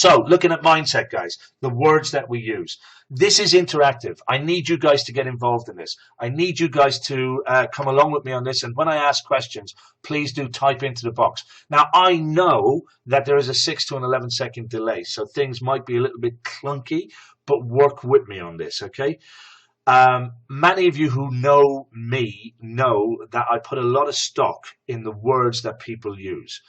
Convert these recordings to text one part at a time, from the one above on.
So, looking at mindset, guys, the words that we use. This is interactive. I need you guys to get involved in this. I need you guys to come along with me on this. And when I ask questions, please do type into the box. Now, I know that there is a 6 to an 11-second delay, so things might be a little bit clunky, but work with me on this, okay? Many of you who know me know that I put a lot of stock in the words that people use.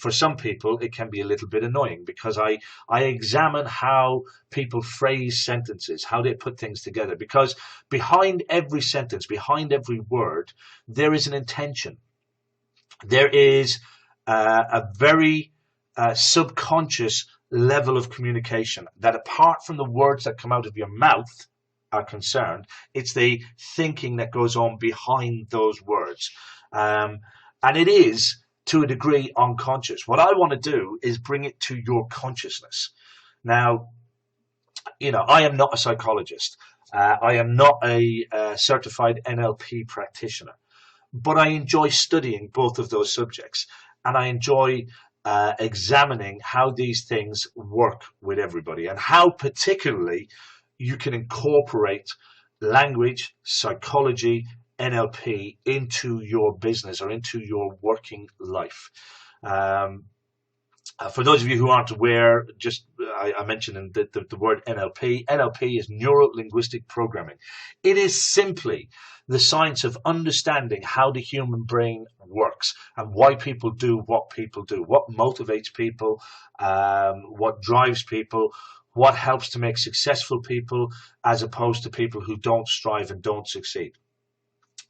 For some people, it can be a little bit annoying because I examine how people phrase sentences, how they put things together. Because behind every sentence, behind every word, there is an intention. There is a very subconscious level of communication that, apart from the words that come out of your mouth, are concerned, it's the thinking that goes on behind those words. And it is, to a degree, unconscious. What I want to do is bring it to your consciousness. Now, you know, I am not a psychologist. I am not a certified NLP practitioner, but I enjoy studying both of those subjects, and I enjoy examining how these things work with everybody and how particularly you can incorporate language, psychology, NLP into your business or into your working life. For those of you who aren't aware, just I mentioned the word NLP. NLP is neuro-linguistic programming. It is simply the science of understanding how the human brain works and why people do, what motivates people, what drives people, what helps to make successful people as opposed to people who don't strive and don't succeed.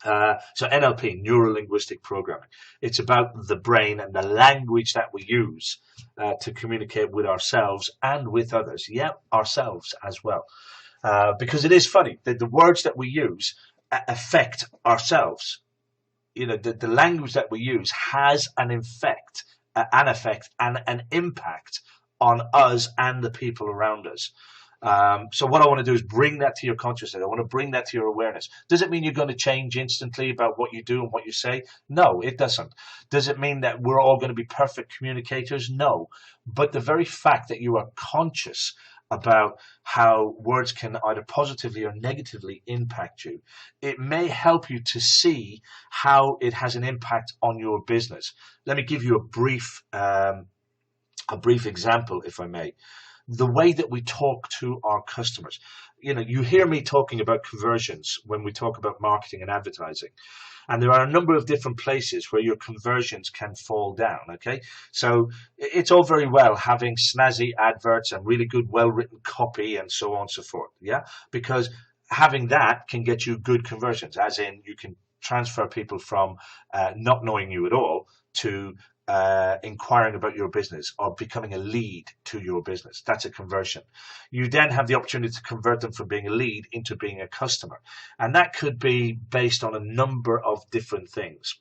So NLP, neuro-linguistic programming. It's about the brain and the language that we use to communicate with ourselves and with others. Yeah, ourselves as well. Because it is funny that the words that we use affect ourselves. You know, the language that we use has an effect and an impact on us and the people around us. So what I want to do is bring that to your consciousness. I want to bring that to your awareness. Does it mean you're going to change instantly about what you do and what you say? No, it doesn't. Does it mean that we're all going to be perfect communicators? No. But the very fact that you are conscious about how words can either positively or negatively impact you, it may help you to see how it has an impact on your business. Let me give you a brief example, if I may. The way that we talk to our customers. You know, you hear me talking about conversions when we talk about marketing and advertising. And there are a number of different places where your conversions can fall down, okay? So it's all very well having snazzy adverts and really good, well-written copy and so on and so forth, yeah? Because having that can get you good conversions, as in you can transfer people from not knowing you at all to inquiring about your business or becoming a lead to your business. That's a conversion. You then have the opportunity to convert them from being a lead into being a customer. And that could be based on a number of different things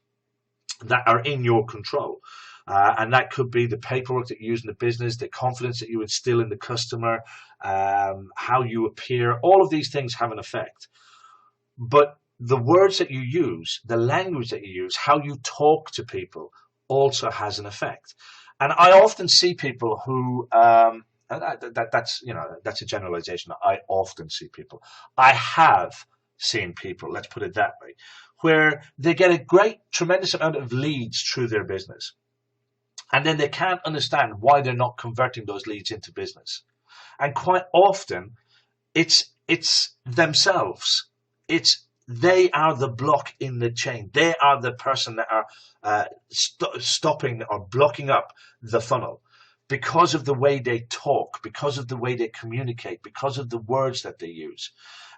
that are in your control. And that could be the paperwork that you use in the business, the confidence that you instill in the customer, how you appear. All of these things have an effect. But the words that you use, the language that you use, how you talk to people, also has an effect. And I often see people who that's a generalization. I often see people. I have seen people, let's put it that way, where they get a tremendous amount of leads through their business, and then they can't understand why they're not converting those leads into business. And quite often it's themselves. They are the block in the chain. They are the person that are stopping or blocking up the funnel because of the way they talk, because of the way they communicate, because of the words that they use.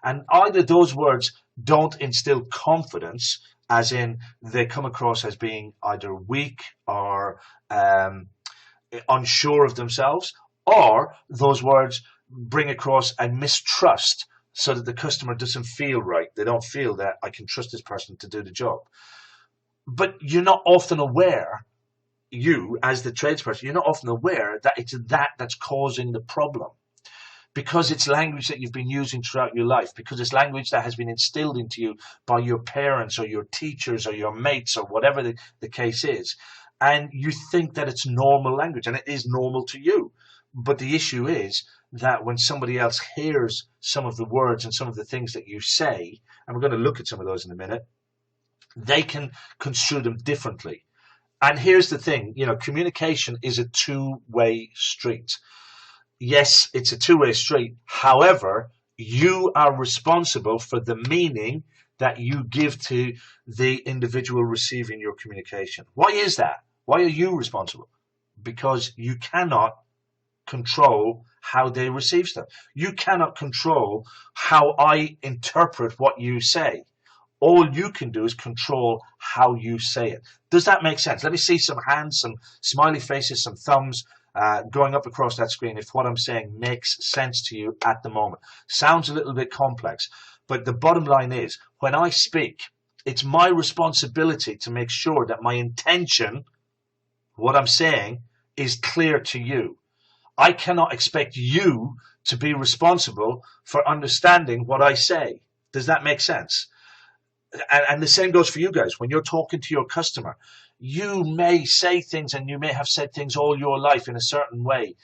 And either those words don't instill confidence, as in they come across as being either weak or unsure of themselves, or those words bring across a mistrust, so that the customer doesn't feel right. They don't feel that I can trust this person to do the job. But you're not often aware, you as the tradesperson, you're not often aware that it's that's causing the problem. Because it's language that you've been using throughout your life, because it's language that has been instilled into you by your parents or your teachers or your mates or whatever the case is. And you think that it's normal language, and it is normal to you. But the issue is that when somebody else hears some of the words and some of the things that you say, and we're going to look at some of those in a minute, they can construe them differently. And here's the thing, communication is a two-way street. Yes, it's a two-way street. However, you are responsible for the meaning that you give to the individual receiving your communication. Why is that? Why are you responsible? Because you cannot control how they receive stuff. You cannot control how I interpret what you say. All you can do is control how you say it. Does that make sense? Let me see some hands, some smiley faces, some thumbs going up across that screen if what I'm saying makes sense to you at the moment. Sounds a little bit complex, but the bottom line is, when I speak, it's my responsibility to make sure that my intention, what I'm saying, is clear to you. I cannot expect you to be responsible for understanding what I say. Does that make sense? And the same goes for you guys. When you're talking to your customer, you may say things, and you may have said things all your life in a certain way,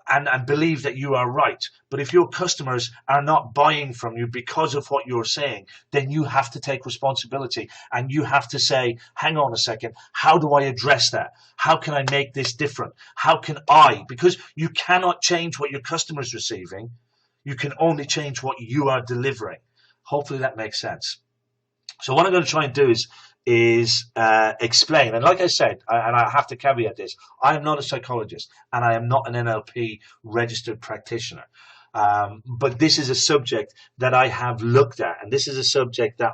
and believe that you are right. But if your customers are not buying from you because of what you're saying, then you have to take responsibility, and you have to say, hang on a second, how do I address that? How can I make this different? How can I? Because you cannot change what your customer's receiving. You can only change what you are delivering. Hopefully that makes sense. So what I'm going to try and do is explain. And like I said, and I have to caveat this, I am not a psychologist, and I am not an NLP registered practitioner. But this is a subject that I have looked at, and this is a subject that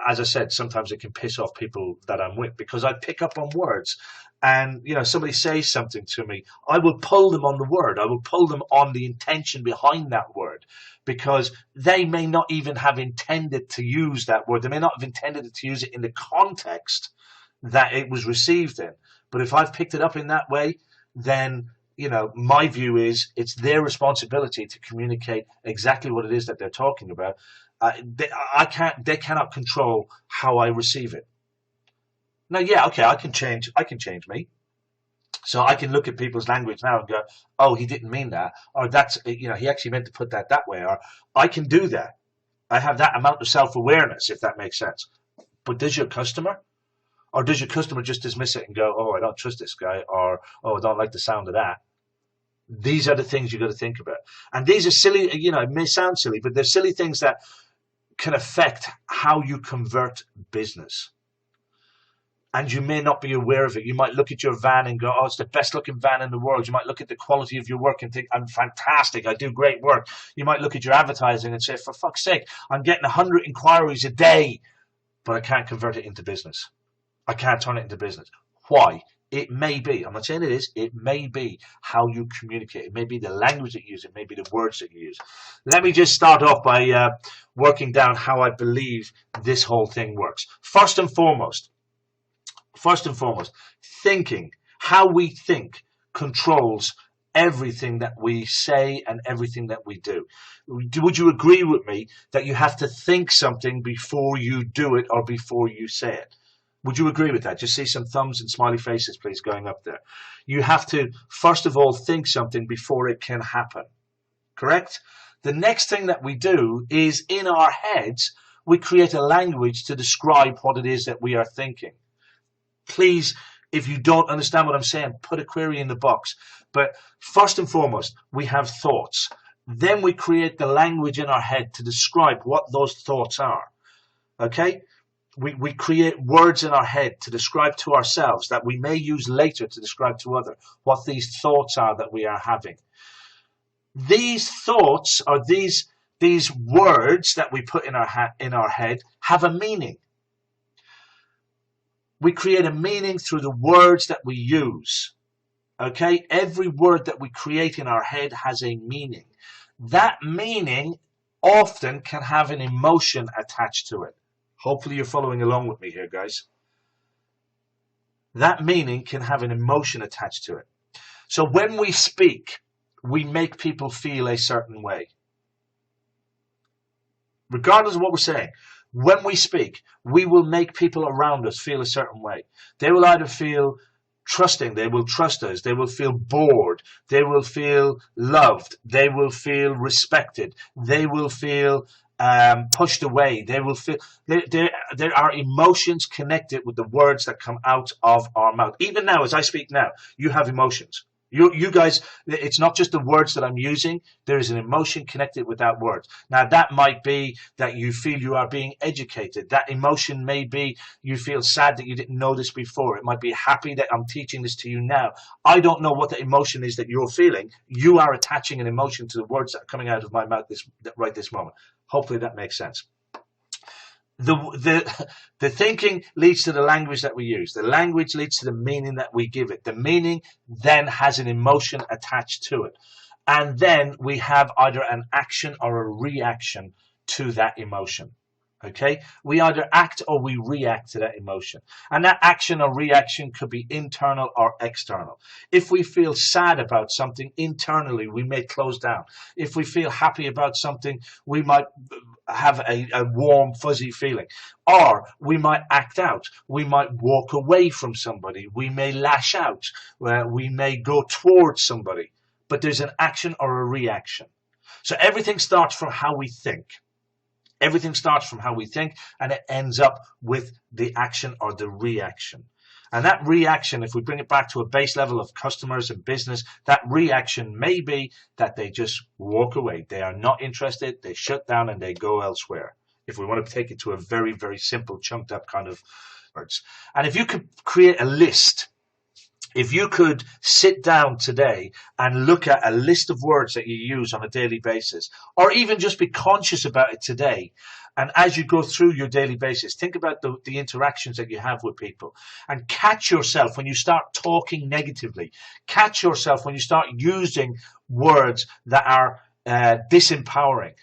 as I said, sometimes it can piss off people that I'm with, because I pick up on words. And somebody says something to me, I will pull them on the word. I will pull them on the intention behind that word, because they may not even have intended to use that word. They may not have intended to use it in the context that it was received in. But if I've picked it up in that way, then my view is it's their responsibility to communicate exactly what it is that they're talking about. They cannot control how I receive it. Now, yeah, okay, I can change me. So I can look at people's language now and go, oh, he didn't mean that, or that's, he actually meant to put that way, or I can do that. I have that amount of self-awareness, if that makes sense. But does your customer? Or does your customer just dismiss it and go, oh, I don't trust this guy, or, oh, I don't like the sound of that? These are the things you've got to think about. And these are silly, it may sound silly, but they're silly things that can affect how you convert business. And you may not be aware of it. You might look at your van and go, oh, it's the best looking van in the world. You might look at the quality of your work and think, I'm fantastic, I do great work. You might look at your advertising and say, for fuck's sake, I'm getting 100 inquiries a day, but I can't convert it into business. I can't turn it into business. Why? It may be, I'm not saying it is, it may be how you communicate. It may be the language that you use. It may be the words that you use. Let me just start off by working down how I believe this whole thing works. First and foremost, thinking, how we think, controls everything that we say and everything that we do. Would you agree with me that you have to think something before you do it or before you say it? Would you agree with that? Just see some thumbs and smiley faces, please, going up there. You have to, first of all, think something before it can happen. Correct? The next thing that we do is, in our heads, we create a language to describe what it is that we are thinking. Please, if you don't understand what I'm saying, put a query in the box. But first and foremost, we have thoughts. Then we create the language in our head to describe what those thoughts are. Okay? We create words in our head to describe to ourselves that we may use later to describe to others what these thoughts are that we are having. These thoughts, or these words that we put in our head, have a meaning. We create a meaning through the words that we use. Okay? Every word that we create in our head has a meaning. That meaning often can have an emotion attached to it. Hopefully you're following along with me here, guys. That meaning can have an emotion attached to it. So when we speak, we make people feel a certain way. Regardless of what we're saying, when we speak, we will make people around us feel a certain way. They will either feel trusting. They will trust us. They will feel bored. They will feel loved. They will feel respected. They will feel pushed away. They will feel there are emotions connected with the words that come out of our mouth. Even now, as I speak now, you have emotions. You guys, it's not just the words that I'm using. There is an emotion connected with that word. Now, that might be that you feel you are being educated. That emotion may be you feel sad that you didn't know this before. It might be happy that I'm teaching this to you now. I don't know what the emotion is that you're feeling. You are attaching an emotion to the words that are coming out of my mouth right this moment. Hopefully that makes sense. The thinking leads to the language that we use. The language leads to the meaning that we give it. The meaning then has an emotion attached to it. And then we have either an action or a reaction to that emotion. Okay, we either act or we react to that emotion, and that action or reaction could be internal or external. If we feel sad about something internally, we may close down. If we feel happy about something, we might have a warm, fuzzy feeling, or we might act out. We might walk away from somebody. We may lash out. We may go towards somebody. But there's an action or a reaction. So everything starts from how we think. Everything starts from how we think, and it ends up with the action or the reaction. And that reaction, if we bring it back to a base level of customers and business, that reaction may be that they just walk away. They are not interested, they shut down, and they go elsewhere. If we want to take it to a very, very simple, chunked up kind of words. And if you could create a list, if you could sit down today and look at a list of words that you use on a daily basis, or even just be conscious about it today, and as you go through your daily basis, think about the interactions that you have with people, and catch yourself when you start talking negatively. Catch yourself when you start using words that are disempowering,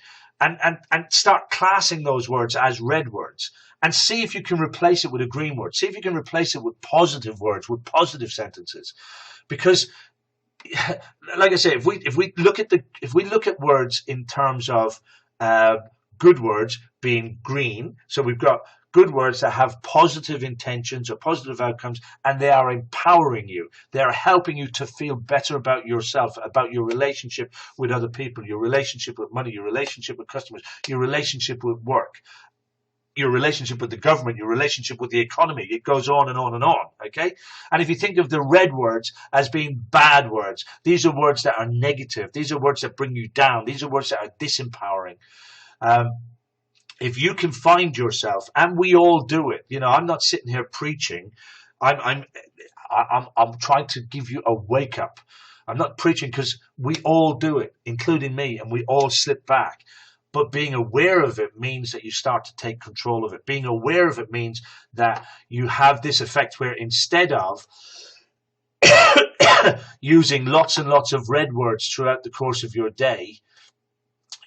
and start classing those words as red words. And see if you can replace it with a green word. See if you can replace it with positive words, with positive sentences. Because, like I say, if we look at words in terms of good words being green, so we've got good words that have positive intentions or positive outcomes, and they are empowering you. They are helping you to feel better about yourself, about your relationship with other people, your relationship with money, your relationship with customers, your relationship with work, your relationship with the government, your relationship with the economy. It goes on and on and on, okay? And if you think of the red words as being bad words, these are words that are negative. These are words that bring you down. These are words that are disempowering. If you can find yourself, and we all do it, you know, I'm not sitting here preaching. I'm trying to give you a wake up. I'm not preaching because we all do it, including me, and we all slip back. But being aware of it means that you start to take control of it. Being aware of it means that you have this effect where instead of using lots and lots of red words throughout the course of your day,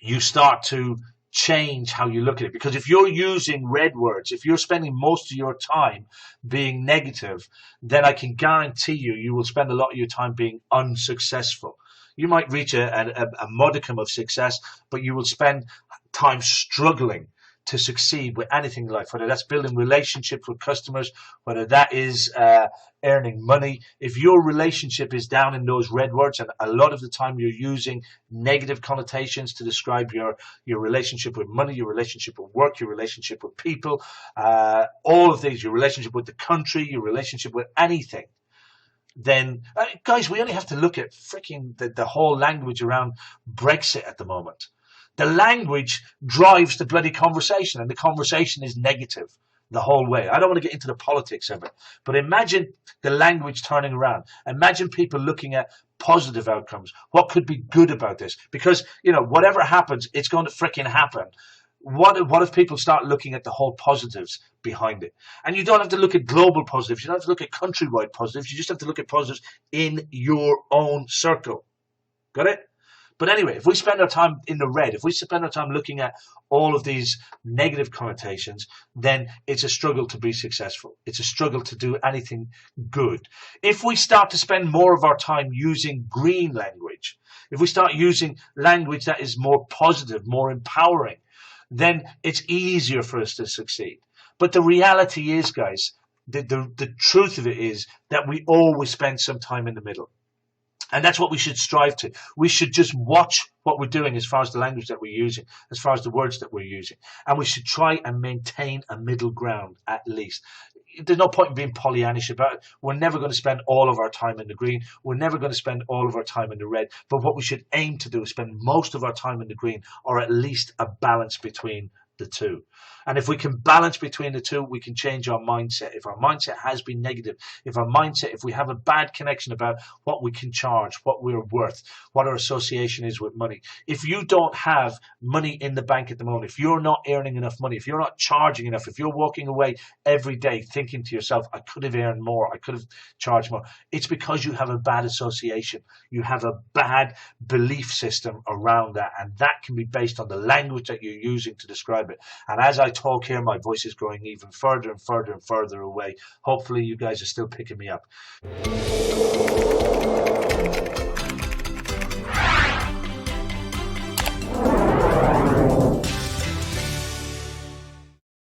you start to change how you look at it. Because if you're using red words, if you're spending most of your time being negative, then I can guarantee you will spend a lot of your time being unsuccessful. You might reach a modicum of success, but you will spend time struggling to succeed with anything in life, whether that's building relationships with customers, whether that is earning money. If your relationship is down in those red words, and a lot of the time you're using negative connotations to describe your relationship with money, your relationship with work, your relationship with people, all of these, your relationship with the country, your relationship with anything, then, guys, we only have to look at freaking the whole language around Brexit at the moment. The language drives the bloody conversation, and the conversation is negative the whole way. I don't want to get into the politics of it, but imagine the language turning around. Imagine people looking at positive outcomes. What could be good about this? Because, you know, whatever happens, it's going to freaking happen. What if people start looking at the whole positives behind it? And you don't have to look at global positives. You don't have to look at countrywide positives. You just have to look at positives in your own circle. Got it? But anyway, if we spend our time in the red, if we spend our time looking at all of these negative connotations, then it's a struggle to be successful. It's a struggle to do anything good. If we start to spend more of our time using green language, if we start using language that is more positive, more empowering, then it's easier for us to succeed. But the reality is, guys, The truth of it is that we always spend some time in the middle. And that's what we should strive to. We should just watch what we're doing as far as the language that we're using, as far as the words that we're using. And we should try and maintain a middle ground at least. There's no point in being Pollyannish about it. We're never going to spend all of our time in the green. We're never going to spend all of our time in the red. But what we should aim to do is spend most of our time in the green, or at least a balance between the two. And if we can balance between the two, we can change our mindset. If our mindset has been negative, if we have a bad connection about what we can charge, what we're worth, what our association is with money. If you don't have money in the bank at the moment, if you're not earning enough money, if you're not charging enough, if you're walking away every day thinking to yourself, I could have earned more, I could have charged more, it's because you have a bad association. You have a bad belief system around that, and that can be based on the language that you're using to describe it. And as I talk here, my voice is growing even further and further and further away. Hopefully you guys are still picking me up.